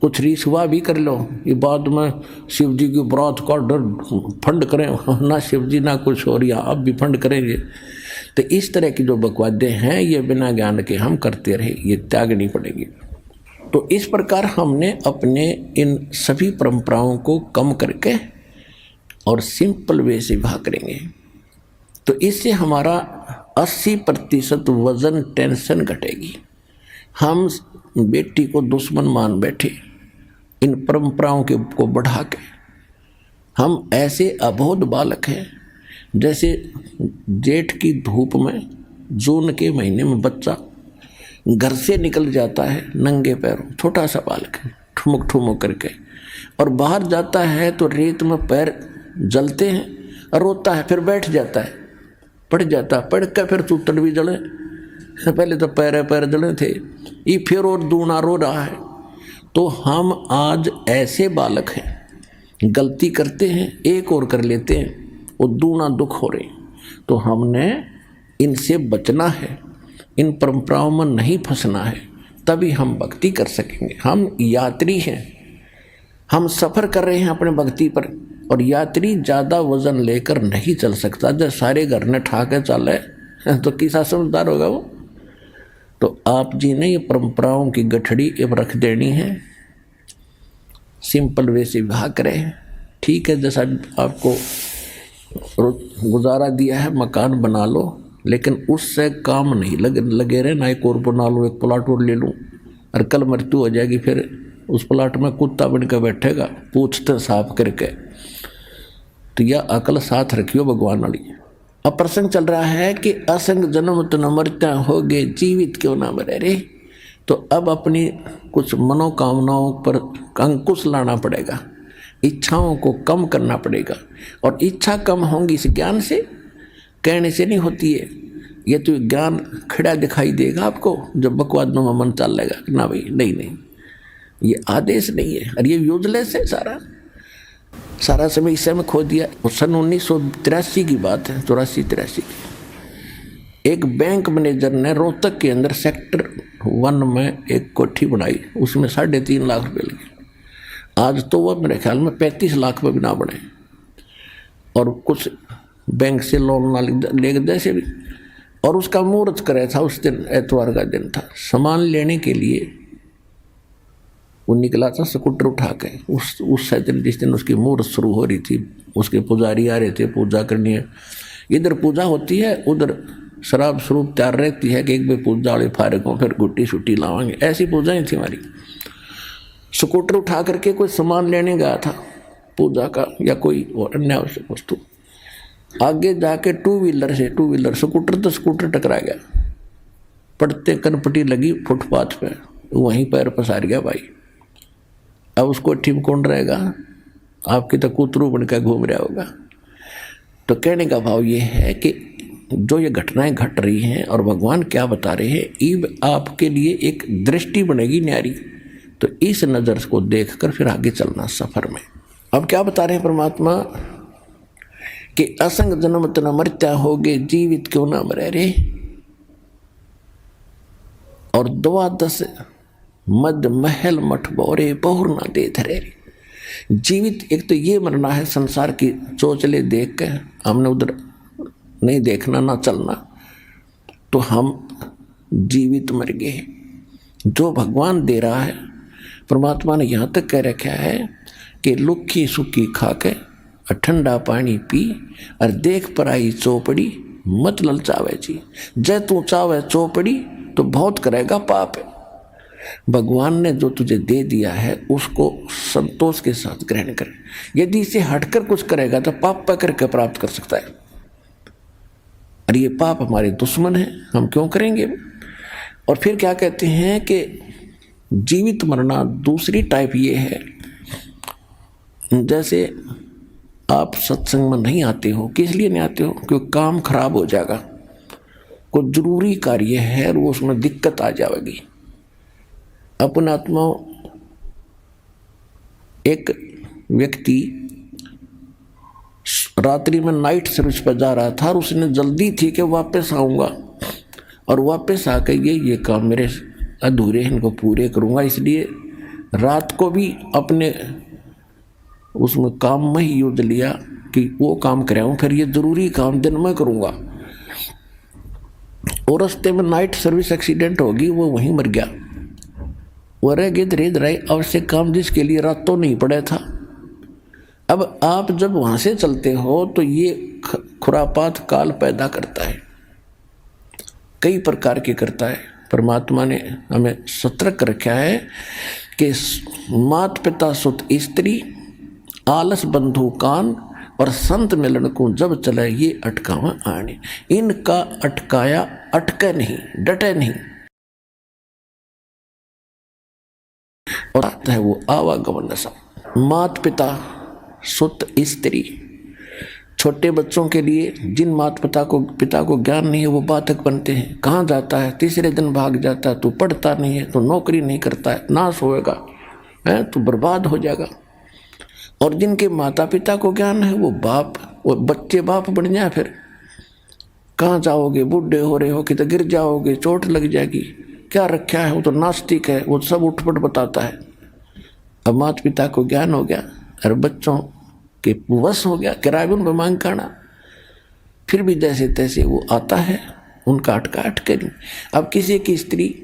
कुछ रीस हुआ भी कर लो, ये बाद में शिव जी की बरात का डर फंड करें, ना शिव जी ना कुछ और, या अब भी फंड करेंगे। तो इस तरह की जो बकवादे हैं ये बिना ज्ञान के हम करते रहे, ये त्यागनी पड़ेगी। तो इस प्रकार हमने अपने इन सभी परंपराओं को कम करके और सिंपल वे से विवाह करेंगे, तो इससे हमारा 80% वजन टेंशन घटेगी। हम बेटी को दुश्मन मान बैठे इन परंपराओं के को बढ़ा के। हम ऐसे अबोध बालक हैं, जैसे जेठ की धूप में जून के महीने में बच्चा घर से निकल जाता है नंगे पैरों, छोटा सा बालक है, ठुमक ठुमक करके, और बाहर जाता है तो रेत में पैर जलते हैं, रोता है, फिर बैठ जाता है, पड़ जाता है, पड़ के फिर चूतड़ भी जले, पहले तो पैर जले थे, ये फिर और दूना रो रहा है। तो हम आज ऐसे बालक हैं, गलती करते हैं, एक और कर लेते हैं, वो दूना दुख हो रहे। तो हमने इनसे बचना है, इन परंपराओं में नहीं फंसना है, तभी हम भक्ति कर सकेंगे। हम यात्री हैं, हम सफ़र कर रहे हैं अपने भक्ति पर, और यात्री ज़्यादा वजन लेकर नहीं चल सकता। जब सारे घर ने ठा के चले तो किसा समझदार होगा वो। तो आप जी ने ये परंपराओं की गठड़ी अब रख देनी है, सिंपल वे से विवाह करें। ठीक है, जैसा आपको गुजारा दिया है, मकान बना लो, लेकिन उससे काम नहीं लगे रहे, ना एक और बना लो, एक प्लाट और ले लूँ, और कल मृत्यु हो जाएगी, फिर उस प्लाट में कुत्ता बन कर बैठेगा पूछते साफ करके। तो यह अकल साथ रखियो भगवान वाली। अब प्रसंग चल रहा है कि असंग जन्म तो न मरता होगे, जीवित क्यों ना मरे रे। तो अब अपनी कुछ मनोकामनाओं पर अंकुश लाना पड़ेगा, इच्छाओं को कम करना पड़ेगा। और इच्छा कम होंगी इस ज्ञान से, कहने से नहीं होती है। ये तो ज्ञान खड़ा दिखाई देगा आपको जब बकवादों में मन चल लेगा, ना भाई नहीं, ये आदेश नहीं है, और ये यूजलेस है सारा। सारा समय इस में खो दिया। और सन 1983 की बात है, 84-83 की। एक बैंक मैनेजर ने रोहतक के अंदर सेक्टर 1 में एक कोठी बनाई, उसमें 3.5 लाख रुपए लगे। आज तो वह मेरे ख्याल में 35 लाख पे भी ना बने, और कुछ बैंक से लोन ना ले जैसे भी। और उसका मुहूर्त करे था, उस दिन एतवार का दिन था। सामान लेने के लिए वो निकला था स्कूटर उठा के। उस दिन जिस दिन उसकी मुहूर्त शुरू हो रही थी, उसके पुजारी आ रहे थे, पूजा करनी है। इधर पूजा होती है, उधर शराब स्वरूप तैयार रहती है कि एक भी पूजा वाले फारग हों, फिर गुट्टी शुट्टी लावांगे। ऐसी पूजाएं थी हमारी। स्कूटर उठा करके कोई सामान लेने गया था पूजा का या कोई अन्य आवश्यक वस्तु। आगे जाके टू व्हीलर स्कूटर टकरा गया, पड़ते कनपटी लगी फुटपाथ पे, वहीं पैर पसार गया भाई। अब उसको ठीक कौन रहेगा? आपकी तो कूतरू बनकर घूम रहा होगा। तो कहने का भाव ये है कि जो ये घटनाएं घट रही हैं और भगवान क्या बता रहे हैं, ईब आपके लिए एक दृष्टि बनेगी न्यारी। तो इस नज़र को देखकर फिर आगे चलना सफर में। अब क्या बता रहे हैं परमात्मा कि असंग जन्म तना मरत्या होगे, जीवित क्यों ना मरे रे। और 12 मद महल मठ बोरे, बहुर ना दे धरे रे। जीवित एक तो ये मरना है, संसार की चोचले देख के हमने उधर नहीं देखना ना चलना, तो हम जीवित मर गए। जो भगवान दे रहा है, परमात्मा ने यहाँ तक कह रखा है कि लुक्की सुक्की खा के ठंडा पानी पी और देख पर आई चौपड़ी, मत ललचावे जी। जय तू चावे चौपड़ी तो बहुत करेगा पाप है। भगवान ने जो तुझे दे दिया है उसको संतोष के साथ ग्रहण कर। यदि इसे हटकर कुछ करेगा तो पाप पकड़ के प्राप्त कर सकता है। और ये पाप हमारे दुश्मन है, हम क्यों करेंगे। और फिर क्या कहते हैं कि जीवित मरना दूसरी टाइप ये है, जैसे आप सत्संग में नहीं आते हो, किस लिए नहीं आते हो? क्योंकि काम खराब हो जाएगा, कोई जरूरी कार्य है और वो उसमें दिक्कत आ जाएगी। अपने आत्मा एक व्यक्ति रात्रि में नाइट सर्विस पर जा रहा था और उसने जल्दी थी कि वापस आऊँगा, और वापस आकर ये काम मेरे अधूरे हैं, इनको पूरे करूँगा। इसलिए रात को भी अपने उसमें काम में ही यूज लिया कि वो काम कराऊँ, फिर ये ज़रूरी काम दिन में करूँगा। और रास्ते में नाइट सर्विस एक्सीडेंट होगी, वो वहीं मर गया। वो रह गए धीरे धीरे आवश्यक काम जिसके लिए रात तो नहीं पड़ा था। अब आप जब वहाँ से चलते हो तो ये खुरापात काल पैदा करता है, कई प्रकार के करता है। परमात्मा ने हमें सतर्क रखा है कि मात पिता सुत स्त्री, आलस बंधु कान और संत मिलन को जब चले ये अटकावा आने। इनका अटकाया अटके नहीं, डटे नहीं, और आता है वो आवागमन नशा। मात पिता सुत स्त्री, छोटे बच्चों के लिए जिन माता पिता को ज्ञान नहीं है वो बाधक बनते हैं। कहाँ जाता है? तीसरे दिन भाग जाता है। तू पढ़ता नहीं है, तो नौकरी नहीं करता है, नाश होएगा, है तो बर्बाद हो जाएगा। और जिनके माता पिता को ज्ञान है वो बच्चे बाप बन जाए। फिर कहाँ जाओगे? बूढ़े हो रहे हो कि तो गिर जाओगे, चोट लग जाएगी, क्या रखा है? वो तो नास्तिक है, वो सब उठपट बताता है। अब माता पिता को ज्ञान हो गया और बच्चों के वश हो गया, किराए उन पर मांग करना, फिर भी जैसे तैसे वो आता है, उनका अटका अटके नहीं। अब किसी की स्त्री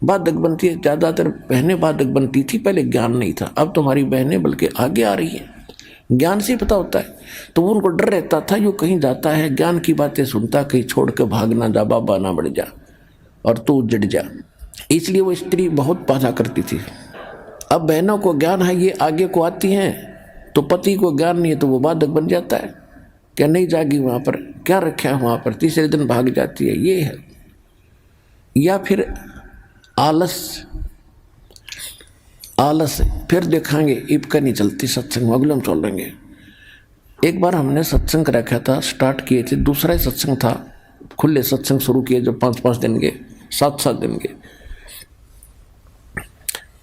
बाधक बनती है, ज़्यादातर बहनें बाधक बनती थी, पहले ज्ञान नहीं था। अब तुम्हारी बहनें बल्कि आगे आ रही हैं, ज्ञान से पता होता है। तो वो उनको डर रहता था, यूँ कहीं जाता है ज्ञान की बातें सुनता, कहीं छोड़ के भाग ना जा, बाबा ना बढ़ जा और तू उजड़ जा। इसलिए वो स्त्री बहुत बाधा करती थी। अब बहनों को ज्ञान है, ये आगे को आती हैं, तो पति को ज्ञान नहीं है तो वो बाधक बन जाता है। क्या नहीं जागी वहाँ पर, क्या रखा है वहाँ पर, तीसरे दिन भाग जाती है, ये है। या फिर आलस फिर देखाएंगे, इबका नहीं चलती सत्संग, अगले हम चल लेंगे। एक बार हमने सत्संग रखा था, स्टार्ट किए थे, दूसरा ही सत्संग था, खुले सत्संग शुरू किए जब 5-5 दिन के, 7-7 दिन के।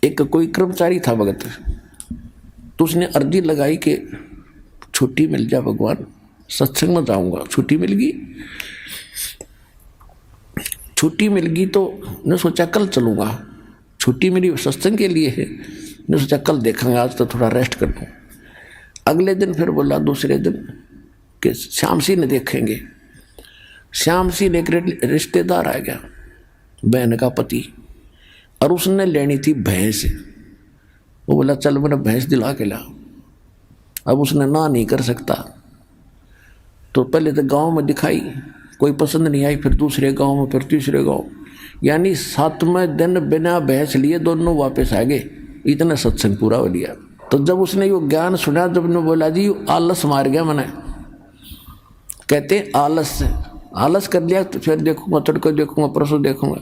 एक कोई कर्मचारी था भगत, तो उसने अर्जी लगाई कि छुट्टी मिल जाए भगवान, सत्संग में जाऊंगा। छुट्टी मिल गई, छुट्टी मिल गई तो मैं सोचा कल चलूंगा। छुट्टी मेरी सत्संग के लिए है, मैं सोचा कल देखेंगे, आज तो थोड़ा रेस्ट कर लूँ। अगले दिन फिर बोला, दूसरे दिन कि श्याम सिंह ने देखेंगे। श्याम सिंह एक रिश्तेदार आ गया, बहन का पति, और उसने लेनी थी भैंस। वो बोला चल मेरा भैंस दिला के ला। अब उसने ना नहीं कर सकता, तो पहले तो गांव में दिखाई, कोई पसंद नहीं आई, फिर दूसरे गांव में, फिर तीसरे गांव, यानी 7वें दिन बिना भैंस लिए दोनों वापस आ गए। इतना सत्संग पूरा हो लिया। तो जब उसने यो ज्ञान सुना, जब ने बोला जी आलस मार गया मैंने, कहते आलस कर लिया, तो फिर देखूंगा, तड़को देखूंगा, परसों देखूंगा।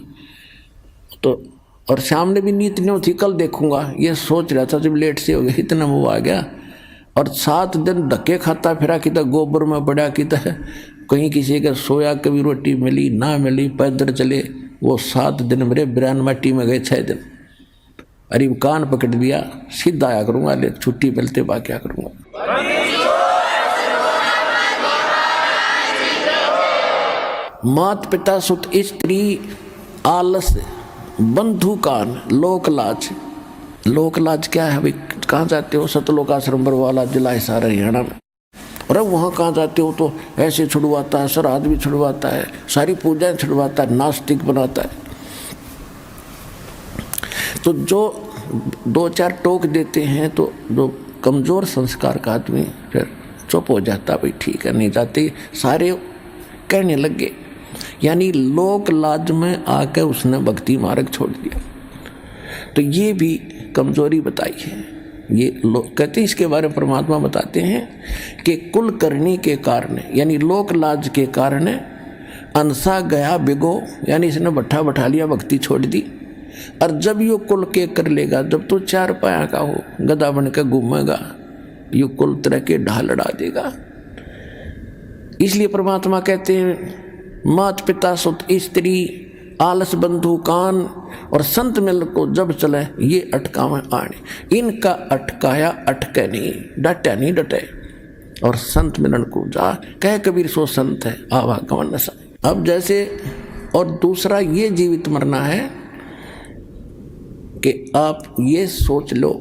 तो और शाम ने भी नीत नहीं थी, कल देखूंगा, ये सोच रहा था। जब लेट से हो गया, इतना मुँह आ गया। और 7 दिन धक्के खाता फिरा, कि तो गोबर में पड़ा, कि तो कहीं किसी का सोया, कभी रोटी मिली ना मिली, पैदल चले। वो 7 दिन मेरे बिरान माटी में गए, 6 दिन। अरे कान पकड़ दिया, सीधा आया करूँगा, ले छुट्टी मिलते बा क्या करूँगा। मात पिता सुत स्त्री आलस बंधु कान लोक लाज। लोक लाज क्या है भाई? कहाँ जाते हो? सतलोक आश्रम बरवाला, जिला हिसार, हरियाणा में। अरे वहाँ कहाँ जाते हो? तो ऐसे छुड़वाता है, श्राद्ध भी छुड़वाता है, सारी पूजाएं छुड़वाता है, नास्तिक बनाता है। तो जो 2-4 टोक देते हैं, तो जो कमज़ोर संस्कार का आदमी फिर चुप हो जाता, भाई ठीक है, नहीं जाते। सारे कहने लगे, यानी लोक लाज में आकर उसने भक्ति मार्ग छोड़ दिया। तो ये भी कमजोरी बताई है। ये लोग कहते हैं, इसके बारे में परमात्मा बताते हैं कि कुल करनी के कारण, यानी लोक लाज के कारण अनसा गया बिगो, यानी इसने बैठा बैठा लिया, भक्ति छोड़ दी। और जब यो कुल के कर लेगा, जब तो 4 पाया का हो, गधा बन के घूमेगा, यो कुल तरह के ढाल लड़ा देगा। इसलिए परमात्मा कहते हैं, मात पिता सुत स्त्री आलस बंधु कान, और संत मिल को जब चले ये अटकावे आने। इनका अटकाया अटके नहीं, डटे नहीं डटे। और संत मिलन को जा कह कबीर सो संत है आवागमन नशा। अब जैसे, और दूसरा ये जीवित मरना है कि आप ये सोच लो,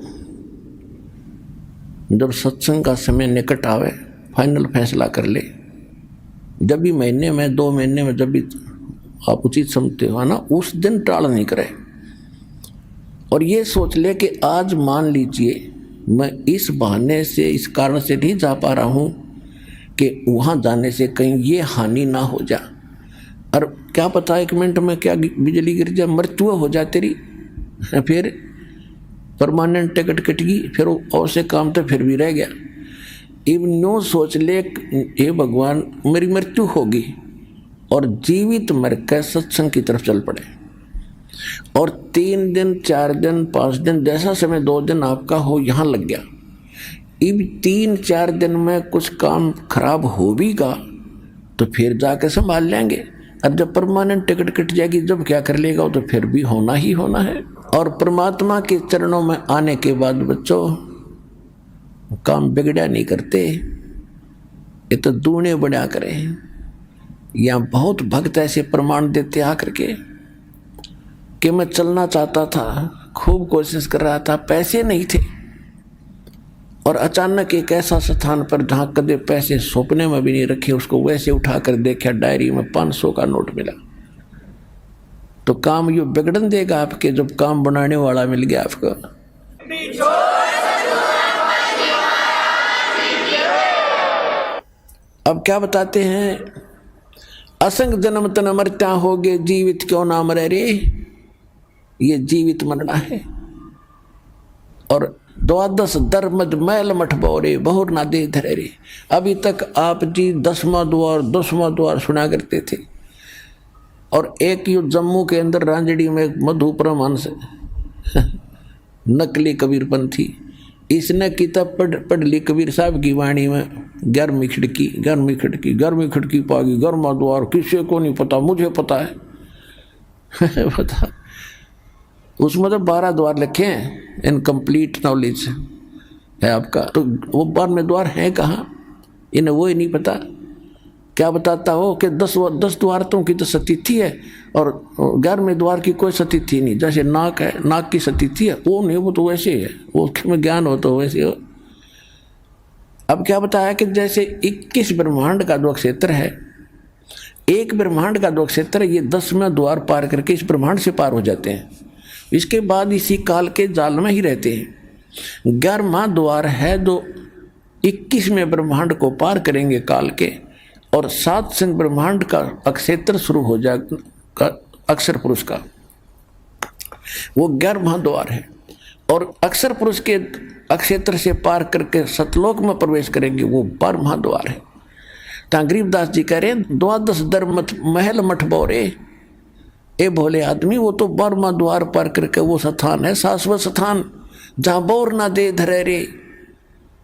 जब सत्संग का समय निकट आवे, फाइनल फैसला कर ले। जब भी महीने में, 2 महीने में, जब भी आप उचित समझते हो ना, उस दिन टाल नहीं करे। और ये सोच ले कि आज मान लीजिए मैं इस बहाने से, इस कारण से नहीं जा पा रहा हूँ कि वहाँ जाने से कहीं ये हानि ना हो जा। और क्या पता 1 मिनट में क्या बिजली गिर जाए, मृत्यु हो जाए तेरी, फिर परमानेंट टिकट कट गई, फिर और से काम तो फिर भी रह गया। इवनो सोच ले, हे भगवान मेरी मृत्यु होगी, और जीवित मर कर सत्संग की तरफ चल पड़े। और 3 दिन 4 दिन 5 दिन जैसा समय 2 दिन आपका हो यहाँ लग गया। इब 3-4 दिन में कुछ काम खराब हो भी गा तो फिर जाके संभाल लेंगे। अब जब परमानेंट टिकट कट जाएगी, जब क्या कर लेगा, तो फिर भी होना ही होना है। और परमात्मा के चरणों में आने के बाद बच्चों काम बिगड़ा नहीं करते, ये तो दूने बढ़ा करें। यहाँ बहुत भक्त ऐसे प्रमाण देते आकर के कि मैं चलना चाहता था, खूब कोशिश कर रहा था, पैसे नहीं थे, और अचानक एक ऐसा स्थान पर जहाँ कदे पैसे सपने में भी नहीं रखे, उसको वैसे उठा कर देखा, डायरी में 500 का नोट मिला। तो काम यो बिगड़न देगा आपके, जब काम बनाने वाला मिल गया आपको। अब क्या बताते हैं, असंग जन्म तन मरता होगे, जीवित क्यों ना मरे रे। ये जीवित मरना है। और 12 दरमद मैल मठ बोरे बहुर ना दे धरे रे। अभी तक आप जी 10वां द्वार सुना करते थे। और एक यो जम्मू के अंदर रांजड़ी में एक मधु परमहंस नकली कबीरपंथी, इसने किताब पढ़ ली कबीर साहब की वाणी में, 11वीं खिड़की पागी, 11वां द्वार किसी को नहीं पता, मुझे पता है। पता उसमें तो 12 द्वार लिखे हैं, इनकम्प्लीट नॉलेज है आपका। तो वो 12वें द्वार है कहाँ? इन्हें वो ही नहीं पता। क्या बताता हो कि 10 द्वारतों की तो सतिथि है और 11वें द्वार की कोई सतिथि नहीं। जैसे नाक है, नाक की सतिथि है, वो नहीं, वो तो वैसे ही है, वो में ज्ञान हो तो वैसे हो। अब क्या बताया कि जैसे 21 ब्रह्मांड का जो क्षेत्र है, एक ब्रह्मांड का जो क्षेत्र है, ये 10वें द्वार पार करके इस ब्रह्मांड से पार हो जाते हैं। इसके बाद इसी काल के जाल में ही रहते हैं। 11वां द्वार है जो 21वें ब्रह्मांड को पार करेंगे काल के, और 7 संग ब्रह्मांड का अक्षेत्र शुरू हो जाएगा, अक्षर पुरुष का, वो 11वां द्वार है। और अक्षर पुरुष के अक्षेत्र से पार करके सतलोक में प्रवेश करेंगे, वो 12वां द्वार है। तो गरीबदास जी कह रहे हैं, 12 दर महल मठ बोरे, ए भोले आदमी, वो तो 12वां द्वार पार करके वो स्थान है, शाश्वत स्थान, जहाँ बोर ना दे धरे रे,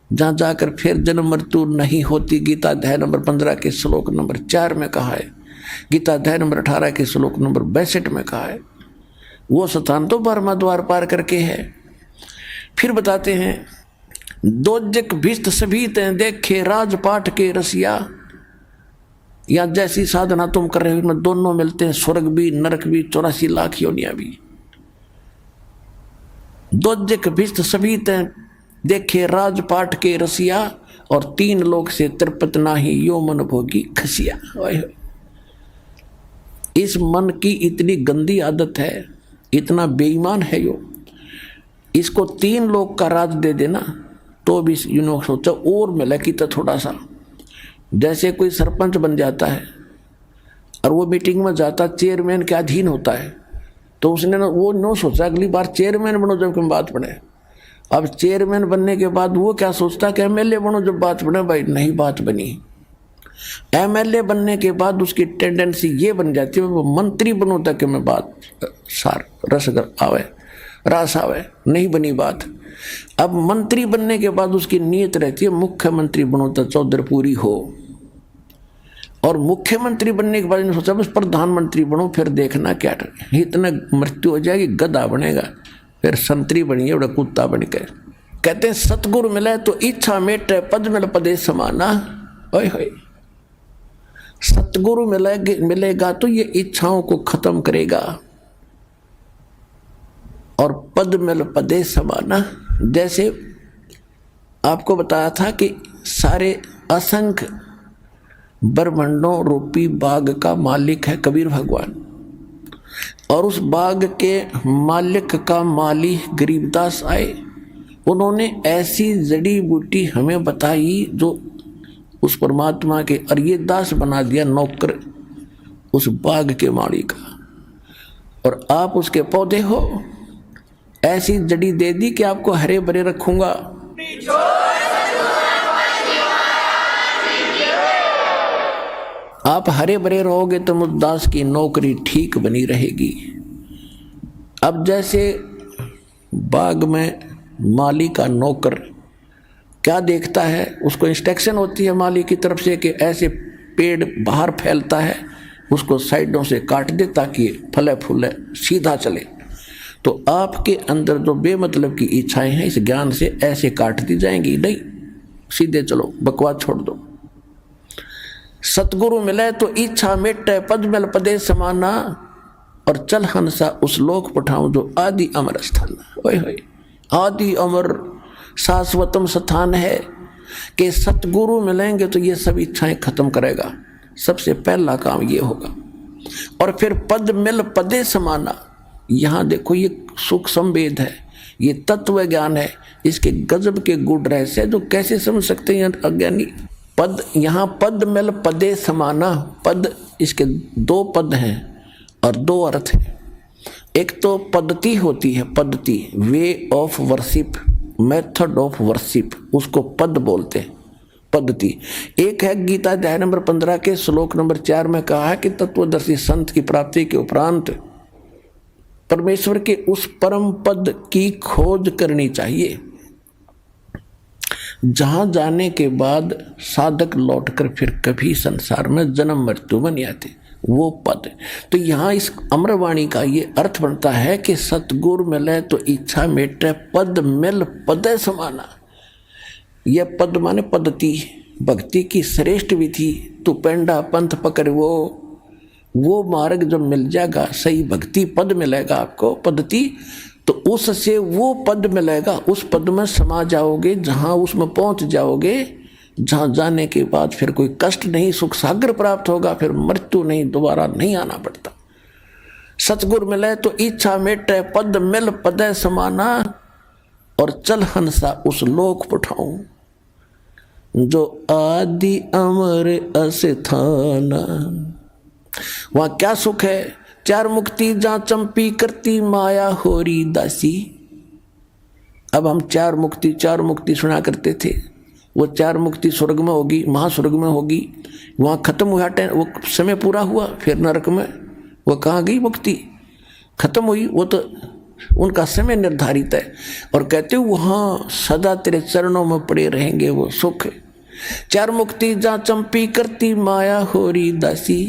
जहाँ जाकर फिर जन्म मृत्यु नहीं होती। गीता अध्याय नंबर 15 के श्लोक नंबर 4 में कहा है, गीता अध्याय नंबर 18 के श्लोक नंबर 62 में कहा है। वो स्थान तो 12वां द्वार पार करके है। फिर बताते हैं, दोजक भिस्त सभी ते देखे राजपाट के रसिया, या जैसी साधना तुम कर रहे हो उसमें दोनों मिलते हैं, स्वर्ग भी नरक भी, 84 लाख योनियां भी। दोजक भिस्त सभी ते देखे राजपाट के रसिया, और 3 लोग से तृप्त नाही यो मन भोगी खसिया। इस मन की इतनी गंदी आदत है, इतना बेईमान है यो, इसको 3 लोग का राज दे देना तो भी यूनो सोचा और मिला कि तो थोड़ा सा। जैसे कोई सरपंच बन जाता है और वो मीटिंग में जाता, चेयरमैन के अधीन होता है, तो उसने वो नो सोचा अगली बार चेयरमैन बनो जब कम बात बने। अब चेयरमैन बनने के बाद वो क्या सोचता कि एमएलए बनो जब बात बने, भाई नहीं बात बनी। एमएलए बनने के बाद उसकी टेंडेंसी ये बन जाती है वो मंत्री बनो तक मैं बात सार रस आवे, रास आवे, नहीं बनी बात। अब मंत्री बनने के बाद उसकी नीयत रहती है मुख्यमंत्री बनो तो चौधर पूरी हो, और मुख्यमंत्री बनने के बाद इन्होंने सोचा बस प्रधानमंत्री बनो, फिर देखना क्या इतना मृत्यु हो जाएगी, गधा बनेगा, फिर संतरी बनिए बड़ा कुत्ता बन के। कहते हैं सतगुरु मिले तो इच्छा मेटे पद मिल पदे समाना। ओए होए, सतगुरु मिलेगा तो ये इच्छाओं को खत्म करेगा, और पद मिल पदे समाना। जैसे आपको बताया था कि सारे असंख्य ब्रह्मांडों रूपी बाग का मालिक है कबीर भगवान, और उस बाग के मालिक का माली गरीबदास आए। उन्होंने ऐसी जड़ी बूटी हमें बताई जो उस परमात्मा के, और ये दास बना दिया नौकर उस बाग के माली का, और आप उसके पौधे हो। ऐसी जड़ी दे दी कि आपको हरे भरे रखूंगा। आप हरे भरे रहोगे तो मुद्दास की नौकरी ठीक बनी रहेगी। अब जैसे बाग में माली का नौकर क्या देखता है, उसको इंस्ट्रक्शन होती है माली की तरफ से कि ऐसे पेड़ बाहर फैलता है, उसको साइडों से काट दे ताकि फले फूले सीधा चले। तो आपके अंदर जो बेमतलब की इच्छाएं हैं इस ज्ञान से ऐसे काट दी जाएंगी, नहीं सीधे चलो, बकवास छोड़ दो। सतगुरु मिले तो इच्छा मेटे पद मिल पदे समाना, और चल हंसा उस लोक पठाऊं जो आदि अमर स्थान। ओए होए, आदि अमर शाश्वतम स्थान है कि सतगुरु मिलेंगे तो ये सब इच्छाएं खत्म करेगा। सबसे पहला काम ये होगा। और फिर पद मिल पदे समाना, यहाँ देखो ये सूक्ष्म वेद है, ये तत्व ज्ञान है, इसके गजब के गुण रहस्य जो कैसे समझ सकते हैं अज्ञानी। पद, यहाँ पद मिल पदे समाना, पद इसके 2 पद हैं और 2 अर्थ हैं। एक तो पद्धति होती है, पद्धति way of worship, method of worship, उसको पद बोलते हैं, पद्धति। एक है गीता अध्याय नंबर 15 के श्लोक नंबर 4 में कहा है कि तत्वदर्शी संत की प्राप्ति के उपरांत परमेश्वर के उस परम पद की खोज करनी चाहिए, जहां जाने के बाद साधक लौटकर फिर कभी संसार में जन्म मृत्यु में नहीं आते, वो पद। तो यहाँ इस अमरवाणी का ये अर्थ बनता है कि सतगुरु मिले तो इच्छा मेटे पद मिल पदे समाना। यह पद माने पद्धति, भक्ति की श्रेष्ठ विधि, तू पेंडा पंथ पकड़, वो मार्ग जब मिल जाएगा, सही भक्ति पद मिलेगा आपको, पद्धति, तो उससे वो पद मिलेगा, उस पद में समा जाओगे, जहाँ उसमें पहुँच जाओगे, जहाँ जाने के बाद फिर कोई कष्ट नहीं, सुख सागर प्राप्त होगा, फिर मृत्यु नहीं, दोबारा नहीं आना पड़ता। सतगुर मिले तो इच्छा मेटे, पद मिल पदे समाना, और चल हंसा उस लोक पठाऊं, जो आदि अमर अस्थाना। वहां क्या सुख है? चार मुक्ति जहां चंपी करती माया होरी दासी। अब हम चार मुक्ति सुना करते थे, वो चार मुक्ति स्वर्ग में होगी, महास्वर्ग में होगी, वहां खत्म हुआ, वो समय पूरा हुआ, फिर नरक में वो कहाँ गई? मुक्ति खत्म हुई, वो तो उनका समय निर्धारित है, और कहते वहां सदा तेरे चरणों में पड़े रहेंगे, वो सुख है। चार मुक्ति जहाँ चंपी करती माया होरी दासी,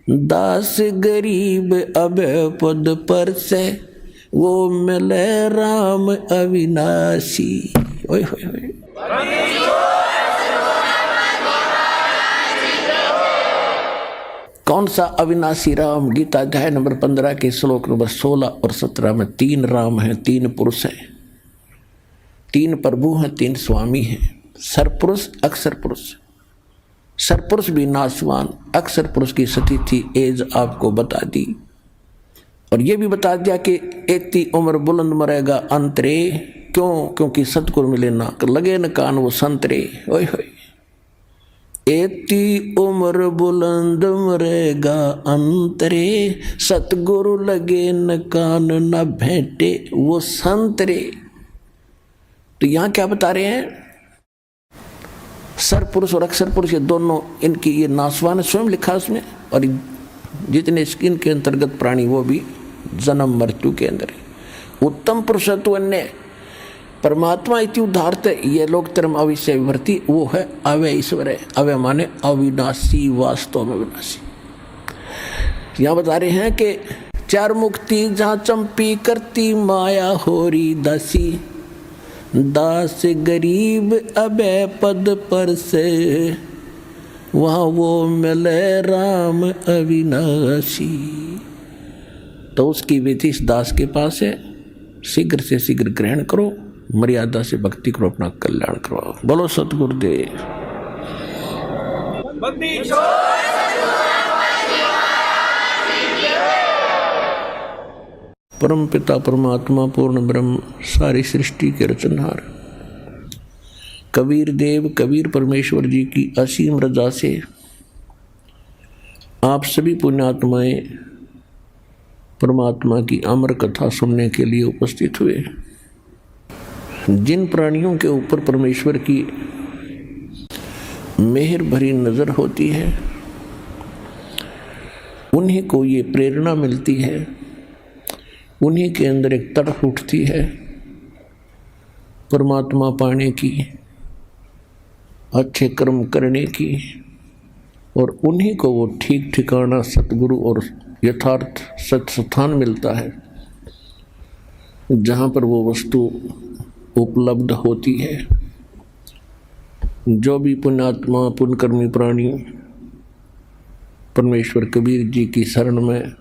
दास गरीब अब पद पर से, वो मिले राम अविनाशी। ओए होए होए, कौन सा अविनाशी राम? गीता अध्याय नंबर 15 के श्लोक नंबर 16 और 17 में 3 राम हैं, 3 पुरुष हैं, 3 प्रभु हैं, 3 स्वामी हैं। सरपुरुष, अक्षर पुरुष। सरपुरुष भी नाशवान, अक्षर पुरुष की स्थिति एज आपको बता दी, और ये भी बता दिया कि एती उम्र बुलंद मरेगा अंतरे। क्यों? क्योंकि सतगुरु मिले ना, लगे न कान वो संतरे। ओए होए, एती उम्र बुलंद मरेगा अंतरे, सतगुरु लगे न कान न भेंटे वो संतरे। तो यहां क्या बता रहे हैं? सर पुरुष और अक्षर पुरुष, ये दोनों, इनकी ये नासवान स्वयं लिखा उसमें, और जितने इनके अंतर्गत प्राणी वो भी जन्म मृत्यु के अंदर है। उत्तम पुरुषत्व अन्य परमात्मा इति उदाहरत, ये लोग term अविषय विभर्ति, वो है अव्यय ईश्वर है। अव्यय माने अविनाशी, वास्तव में विनाशी। यहाँ बता रहे हैं कि चार मुक्ति जहाँ चंपी करती माया होरी दासी, दास गरीब अभय पद पर से, वहाँ वो मिले राम अविनाशी। तो उसकी विधि इस दास के पास है, शीघ्र से शीघ्र ग्रहण करो, मर्यादा से भक्ति करो, अपना कल्याण करवाओ। बोलो सतगुरुदेव। परम पिता परमात्मा पूर्ण ब्रह्म, सारी सृष्टि के रचनहार कबीर देव, कबीर परमेश्वर जी की असीम रजा से आप सभी पुण्यात्माएं परमात्मा की अमर कथा सुनने के लिए उपस्थित हुए। जिन प्राणियों के ऊपर परमेश्वर की मेहर भरी नजर होती है, उन्हीं को ये प्रेरणा मिलती है, उन्हीं के अंदर एक तड़प उठती है परमात्मा पाने की, अच्छे कर्म करने की, और उन्हीं को वो ठीक ठिकाना सतगुरु और यथार्थ सत्स्थान मिलता है, जहाँ पर वो वस्तु उपलब्ध होती है। जो भी पुण्यात्मा पुण्यकर्मी प्राणी परमेश्वर कबीर जी की शरण में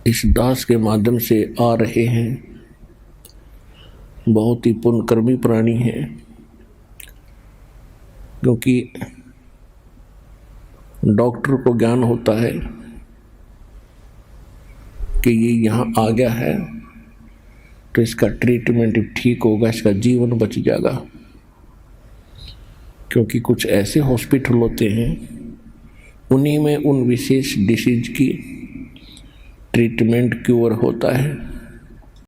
इस दास के माध्यम से आ रहे हैं, बहुत ही पुण्यकर्मी प्राणी हैं, क्योंकि डॉक्टर को ज्ञान होता है कि ये यहाँ आ गया है तो इसका ट्रीटमेंट ठीक होगा, इसका जीवन बच जाएगा। क्योंकि कुछ ऐसे हॉस्पिटल होते हैं, उन्हीं में उन विशेष डिसीज की ट्रीटमेंट क्योर होता है।